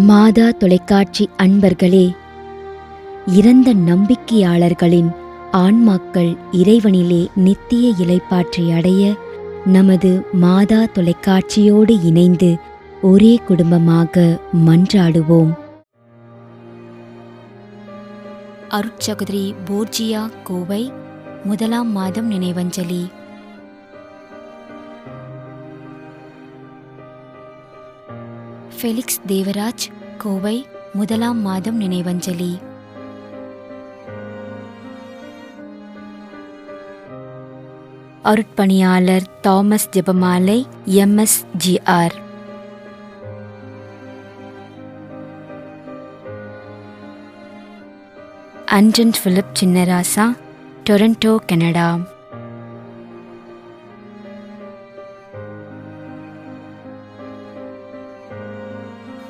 மாதா தொலைக்காட்சி அன்பர்களே, இறந்த நம்பிக்கையாளர்களின் ஆன்மாக்கள் இறைவனிலே நித்திய இளைப்பாற்றி அடைய நமது மாதா தொலைக்காட்சியோடு இணைந்து ஒரே குடும்பமாக மன்றாடுவோம். அருட்சகோதரி போர்ஜியா, கோவை, 1ஆம் மாதம் நினைவஞ்சலி. ஃபெலிக்ஸ் தேவராஜ், கோவை, 1ஆம் மாதம் நினைவஞ்சலி. அருட்பணியாளர் Thomas Jebamalai, MSGR. Anton Philip Chinnarasa, Toronto, Canada.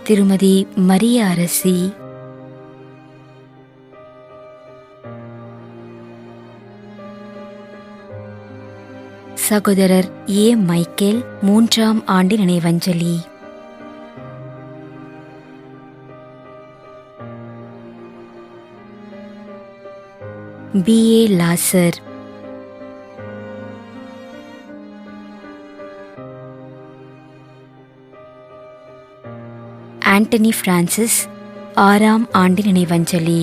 திருமதி மரிய அரசி. சகோதரர் A. மைக்கேல், 3ஆம் ஆண்டு நினைவஞ்சலி. B.A. லாசர். ஆண்டனி பிரான்சிஸ், 6ஆம் ஆண்டு நினைவஞ்சலி.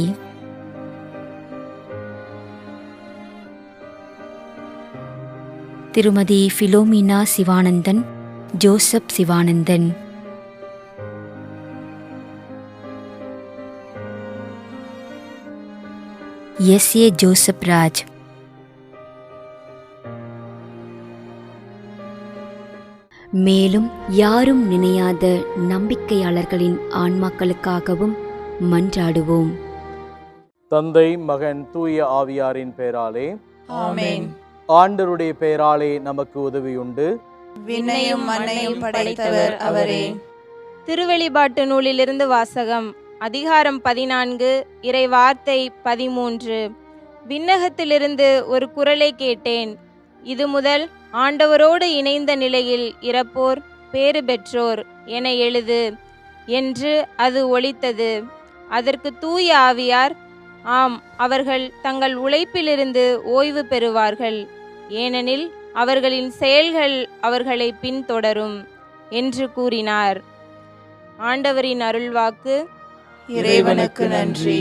திருமதி Philomena Sivanandan, Joseph Sivanandan. S.A. Joseph Raj. மேலும் யாரும் நினையாத நம்பிக்கையாளர்களின் ஆன்மாக்களுக்காகவும் மன்றாடுவோம். தந்தை, மகன், தூய ஆவியாரின் பெயராலே ஆமென். ஆண்டவருடைய பெயராலே நமக்கு உதவியுண்டு. விண்ணையும் மண்ணையும் படைத்தவர் அவரே. திருவெளிப்பாட்டு நூலிலிருந்து வாசகம். அதிகாரம் 14, இறை வார்த்தை 13. விண்ணகத்திலிருந்து ஒரு குரலை கேட்டேன். இது முதல் ஆண்டவரோடு இணைந்த நிலையில் இறப்போர் பேறு பெற்றோர் என எழுது என்று அது ஒலித்தது. அதற்கு தூய ஆவியார், ஆம், அவர்கள் தங்கள் உழைப்பிலிருந்து ஓய்வு பெறுவார்கள், ஏனெனில் அவர்களின் செயல்கள் அவர்களை பின்தொடரும் என்று கூறினார். ஆண்டவரின் அருள்வாக்கு. இறைவனுக்கு நன்றி.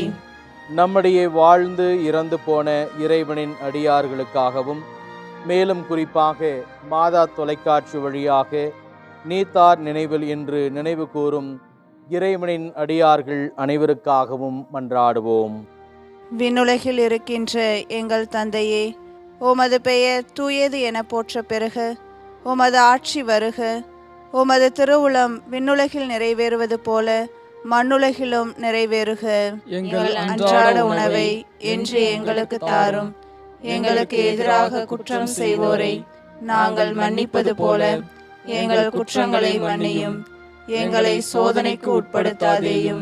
நம்முடைய வாழ்ந்து இறந்து போன இறைவனின் அடியார்களுக்காகவும், மேலும் குறிப்பாக மாதா தொலைக்காட்சி வழியாக நீத்தார் நினைவில் என்று நினைவு கூறும் இறைவனின் அடியார்கள் அனைவருக்காகவும் மன்றாடுவோம். விண்ணுலகில் இருக்கின்ற எங்கள் தந்தையே, உமது பெயர் தூயது என போற்ற பெறுக. உமது ஆட்சி வருக. உமது திருவுளம் விண்ணுலகில் நிறைவேறுவது போல மண்ணுலகிலும் நிறைவேறுக. எங்கள் அன்றாட உணவை இன்று எங்களுக்கு தாரும். எங்களுக்கு எதிராக குற்றம் செய்வோரை நாங்கள் மன்னிப்பது போல எங்கள் குற்றங்களை மன்னியும். எங்களை சோதனைக்கு உட்படுத்தாதேயும்,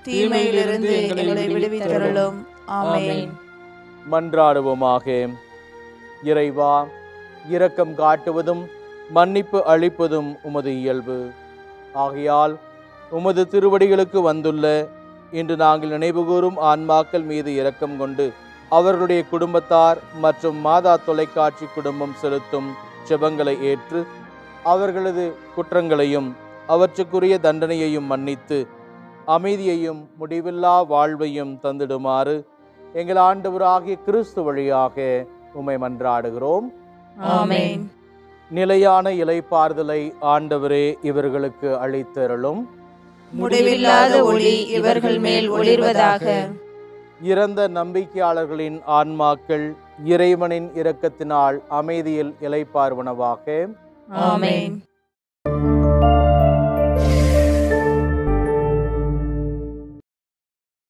தீமையிலிருந்து எங்களை விடுவித்தருளும். ஆமென். மன்றாடுவோமாக. இறைவா, இரக்கம் காட்டுவதும் மன்னிப்பு அளிப்பதும் உமது இயல்பு. ஆகையால் உமது திருவடிகளுக்கு வந்துள்ள இன்று நாங்கள் நினைவுகூரும் ஆன்மாக்கள் மீது இரக்கம் கொண்டு அவர்களுடைய குடும்பத்தார் மற்றும் மாதா தொலைக்காட்சி குடும்பம் செலுத்தும் ஜெபங்களை ஏற்று அவர்களது குற்றங்களையும் அவற்றுக்குரிய தண்டனையையும் மன்னித்து அமைதியையும் முடிவில்லா வாழ்வையும் தந்திடுமாறு எங்கள் ஆண்டவராகிய கிறிஸ்து வழியாக உம்மை மன்றாடுகிறோம். ஆமென். நிலையான இளைப்பாறுதலை ஆண்டவரே இவர்களுக்கு அளித்தருளும். முடிவில்லாத ஒளி இவர்கள் மேல் ஒளிர்வதாக. இறந்த நம்பிக்கையாளர்களின் ஆன்மாக்கள் இறைவனின் இரக்கத்தினால் அமைதியில் இளைப்பாறுவனவாக. ஆமென்.